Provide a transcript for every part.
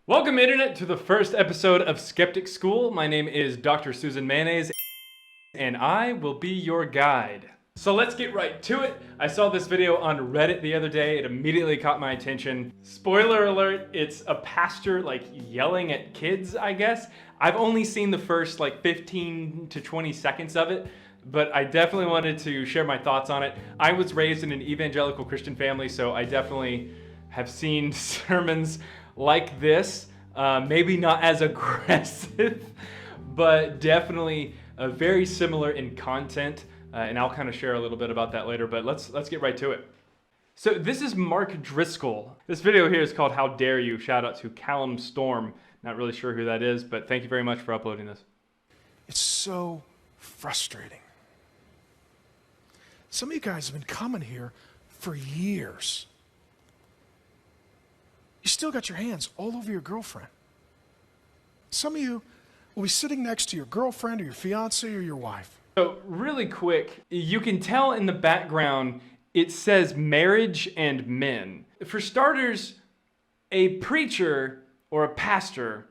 Welcome, Internet, to the first episode of Skeptic School. My name is Dr. Susan Mayonnaise, and I will be your guide. So let's get right to it. I saw this video on Reddit the other day. It immediately caught my attention. Spoiler alert, it's a pastor yelling at kids, I guess. I've only seen the first 15 to 20 seconds of it, but I definitely wanted to share my thoughts on it. I was raised in an evangelical Christian family, so I definitely have seen sermons like this, maybe not as aggressive, but definitely very similar in content, and I'll kind of share a little bit about that later, but let's get right to it. So this is Mark Driscoll. This video here is called How Dare You? Shout out to Callum Storm. Not really sure who that is, but thank you very much for uploading this. It's so frustrating. Some of you guys have been coming here for years. You still got your hands all over your girlfriend. Some of you will be sitting next to your girlfriend or your fiance or your wife. So really quick, you can tell in the background it says marriage and men. For starters, a preacher or a pastor,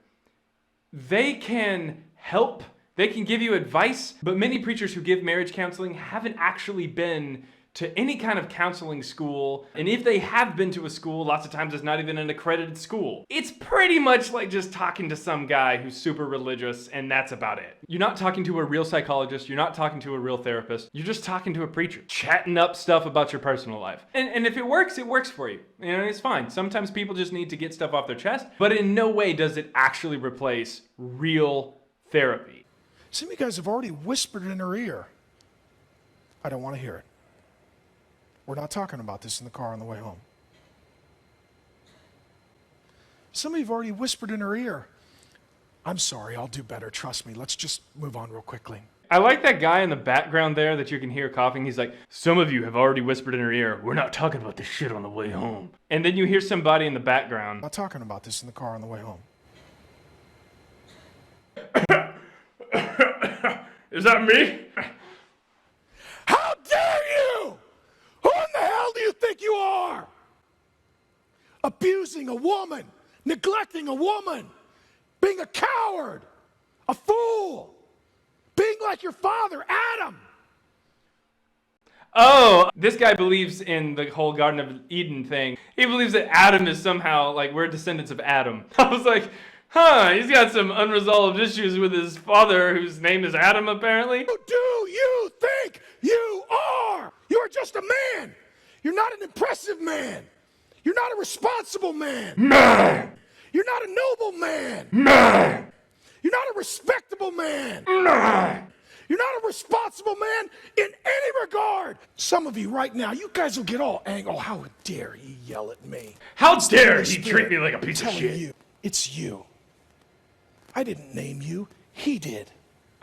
they can help, they can give you advice, but many preachers who give marriage counseling haven't actually been to any kind of counseling school, and if they have been to a school, lots of times it's not even an accredited school. It's pretty much like just talking to some guy who's super religious, and that's about it. You're not talking to a real psychologist, you're not talking to a real therapist, you're just talking to a preacher, chatting up stuff about your personal life. And if it works for you. You know, it's fine. Sometimes people just need to get stuff off their chest, but in no way does it actually replace real therapy. Some of you guys have already whispered in her ear, I don't want to hear it. We're not talking about this in the car on the way home. Some of you have already whispered in her ear, I'm sorry, I'll do better, trust me. Let's just move on real quickly. I like that guy in the background there that you can hear coughing. He's like, some of you have already whispered in her ear, we're not talking about this shit on the way home. And then you hear somebody in the background. Not talking about this in the car on the way home. Is that me? How dare you? Who in the hell do you think you are? Abusing a woman, neglecting a woman, being a coward, a fool, being like your father, Adam. Oh, this guy believes in the whole Garden of Eden thing. He believes that Adam is somehow, we're descendants of Adam. I was like, he's got some unresolved issues with his father, whose name is Adam, apparently. Who do you think you are? You're just a man. You're not an impressive man. You're not a responsible man. Man! You're not a noble man. Man! You're not a respectable man. Man! You're not a responsible man in any regard. Some of you right now, you guys will get all angry. Oh, how dare he yell at me? How dare he treat me like a piece of shit? You, it's you. I didn't name you. He did.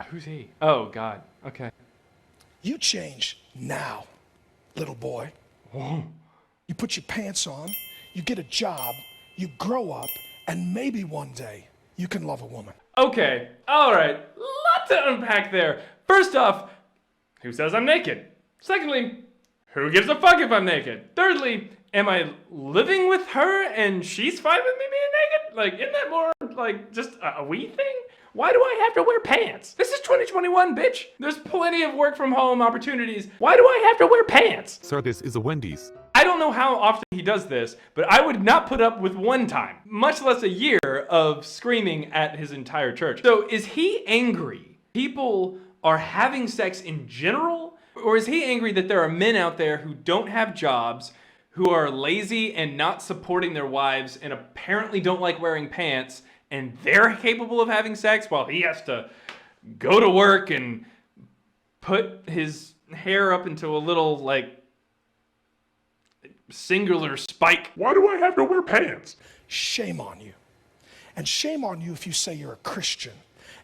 Who's he? Oh, God. Okay. You change now, little boy. Whoa. You put your pants on, you get a job, you grow up, and maybe one day you can love a woman. Okay. All right. Lot to unpack there. First off, who says I'm naked? Secondly, who gives a fuck if I'm naked? Thirdly, am I living with her and she's fine with me being naked? Isn't that more just a we thing? Why do I have to wear pants? This is 2021, bitch. There's plenty of work from home opportunities. Why do I have to wear pants? Sir, this is a Wendy's. I don't know how often he does this, but I would not put up with one time, much less a year of screaming at his entire church. So is he angry people are having sex in general? Or is he angry that there are men out there who don't have jobs, who are lazy and not supporting their wives and apparently don't like wearing pants, and they're capable of having sex while he has to go to work and put his hair up into a little, singular spike? Why do I have to wear pants? Shame on you. And shame on you if you say you're a Christian.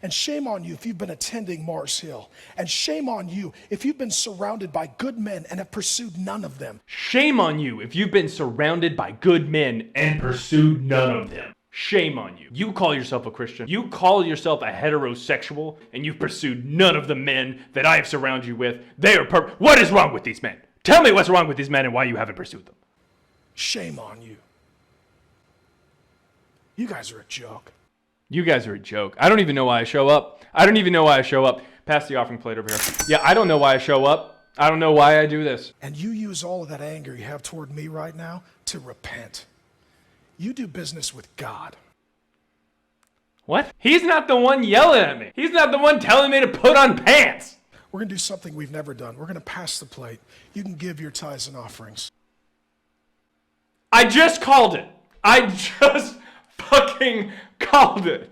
And shame on you if you've been attending Mars Hill. And shame on you if you've been surrounded by good men and have pursued none of them. Shame on you if you've been surrounded by good men and pursued none of them. Shame on you. You call yourself a Christian. You call yourself a heterosexual, and you've pursued none of the men that I have surrounded you with. They are What is wrong with these men? Tell me what's wrong with these men and why you haven't pursued them. Shame on you. You guys are a joke. You guys are a joke. I don't even know why I show up. I don't even know why I show up. Pass the offering plate over here. Yeah, I don't know why I show up. I don't know why I do this. And you use all of that anger you have toward me right now to repent. You do business with God. What? He's not the one yelling at me. He's not the one telling me to put on pants. We're going to do something we've never done. We're going to pass the plate. You can give your tithes and offerings. I just called it. I just fucking called it.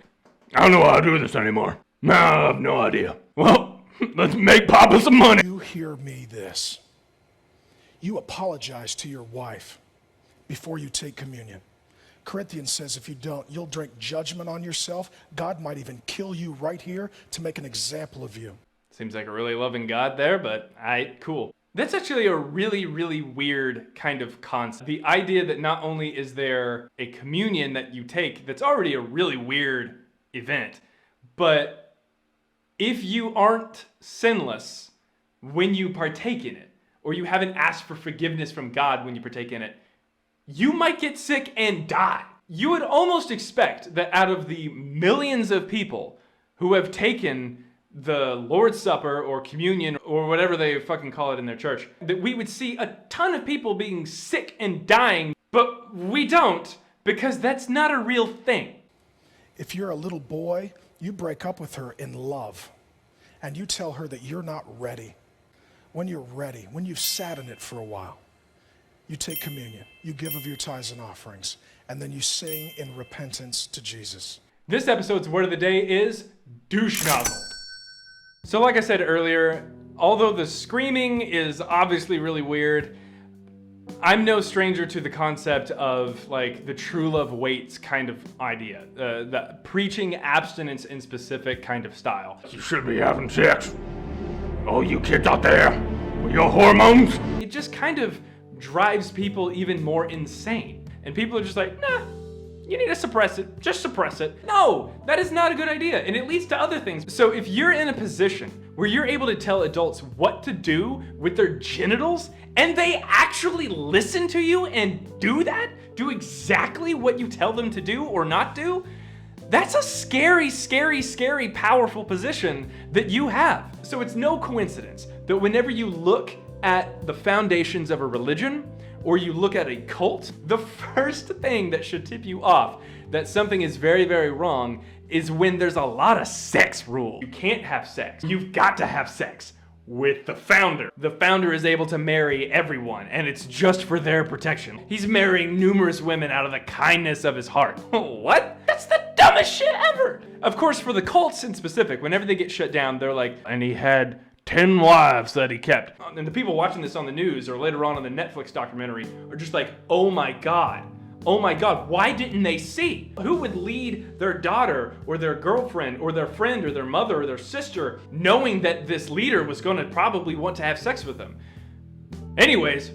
I don't know how to do this anymore. No, I have no idea. Well, let's make Papa some money. You hear me this. You apologize to your wife before you take communion. Corinthians says if you don't, you'll drink judgment on yourself. God might even kill you right here to make an example of you. Seems like a really loving God there, but cool. That's actually a really, really weird kind of concept. The idea that not only is there a communion that you take that's already a really weird event, but if you aren't sinless when you partake in it, or you haven't asked for forgiveness from God when you partake in it, you might get sick and die. You would almost expect that out of the millions of people who have taken the Lord's Supper or communion or whatever they fucking call it in their church, that we would see a ton of people being sick and dying, but we don't, because that's not a real thing. If you're a little boy, you break up with her in love, and you tell her that you're not ready. When you're ready, when you've sat in it for a while, you take communion, you give of your tithes and offerings, and then you sing in repentance to Jesus. This episode's word of the day is douche nozzle. So like I said earlier, although the screaming is obviously really weird, I'm no stranger to the concept of like the true love waits kind of idea, the preaching abstinence in specific kind of style. You should be having sex. Oh, you kids out there with your hormones. It just kind of drives people even more insane. And people are just like, nah, you need to suppress it. Just suppress it. No, that is not a good idea. And it leads to other things. So if you're in a position where you're able to tell adults what to do with their genitals, and they actually listen to you and do that, do exactly what you tell them to do or not do, that's a scary, scary, scary, powerful position that you have. So it's no coincidence that whenever you look at the foundations of a religion, or you look at a cult, the first thing that should tip you off that something is very, very wrong is when there's a lot of sex rules. You can't have sex. You've got to have sex with the founder. The founder is able to marry everyone, and it's just for their protection. He's marrying numerous women out of the kindness of his heart. What? That's the dumbest shit ever! Of course, for the cults in specific, whenever they get shut down, they're like, and he had 10 wives that he kept. And the people watching this on the news or later on the Netflix documentary are just like, oh my God, why didn't they see? Who would lead their daughter or their girlfriend or their friend or their mother or their sister knowing that this leader was gonna probably want to have sex with them? Anyways,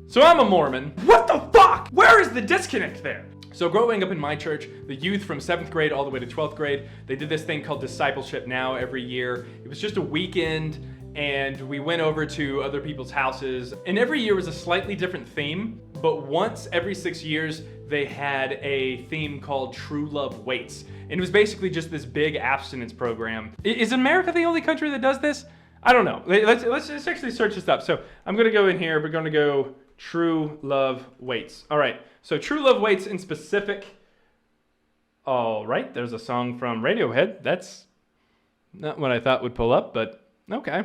so I'm a Mormon. What the fuck? Where is the disconnect there? So growing up in my church, the youth from 7th grade all the way to 12th grade, they did this thing called Discipleship Now every year. It was just a weekend, and we went over to other people's houses, and every year was a slightly different theme, but once every 6 years, they had a theme called True Love Waits. And it was basically just this big abstinence program. Is America the only country that does this? I don't know. Let's actually search this up. So I'm gonna go in here, we're gonna go True Love Waits. All right, so True Love Waits in specific. All right, there's a song from Radiohead. That's not what I thought would pull up, but okay.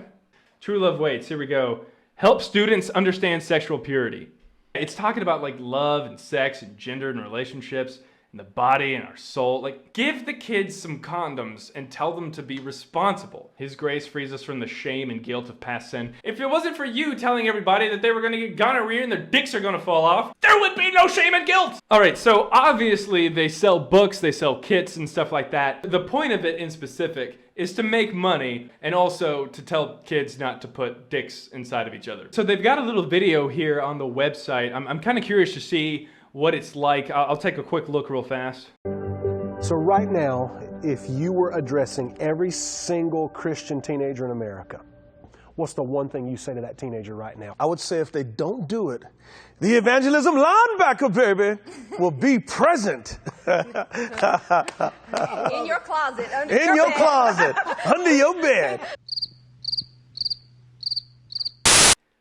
True Love Waits, here we go. Help students understand sexual purity. It's talking about like love and sex and gender and relationships and the body and our soul. Like, give the kids some condoms and tell them to be responsible. His grace frees us from the shame and guilt of past sin. If it wasn't for you telling everybody that they were gonna get gonorrhea and their dicks are gonna fall off, there would be no shame and guilt! All right, so obviously they sell books, they sell kits and stuff like that. The point of it in specific is to make money and also to tell kids not to put dicks inside of each other. So they've got a little video here on the website. I'm kind of curious to see what it's like. I'll take a quick look real fast. So right now, if you were addressing every single Christian teenager in America, what's the one thing you say to that teenager right now? I would say if they don't do it, the evangelism linebacker, baby, will be present. In your closet, under In your bed. closet, under your bed.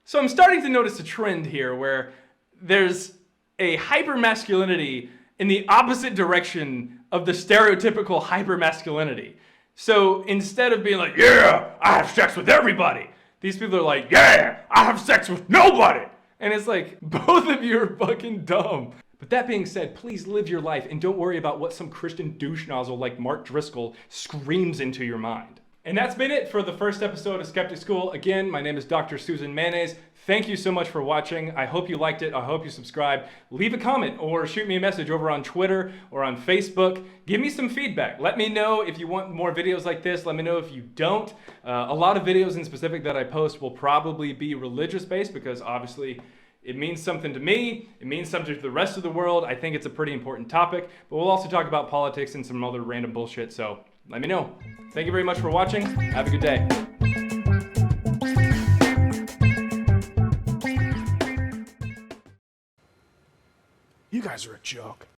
So I'm starting to notice a trend here where there's a hyper-masculinity in the opposite direction of the stereotypical hyper-masculinity. So instead of being like, yeah, I have sex with everybody, these people are like, yeah, I have sex with nobody. And it's like, both of you are fucking dumb. But that being said, please live your life and don't worry about what some Christian douche nozzle like Mark Driscoll screams into your mind. And that's been it for the first episode of Skeptic School. Again, my name is Dr. Susan Mayonnaise. Thank you so much for watching. I hope you liked it. I hope you subscribe. Leave a comment or shoot me a message over on Twitter or on Facebook. Give me some feedback. Let me know if you want more videos like this. Let me know if you don't. A lot of videos in specific that I post will probably be religious based because obviously it means something to me. It means something to the rest of the world. I think it's a pretty important topic, but we'll also talk about politics and some other random bullshit. So let me know. Thank you very much for watching. Have a good day. You guys are a joke.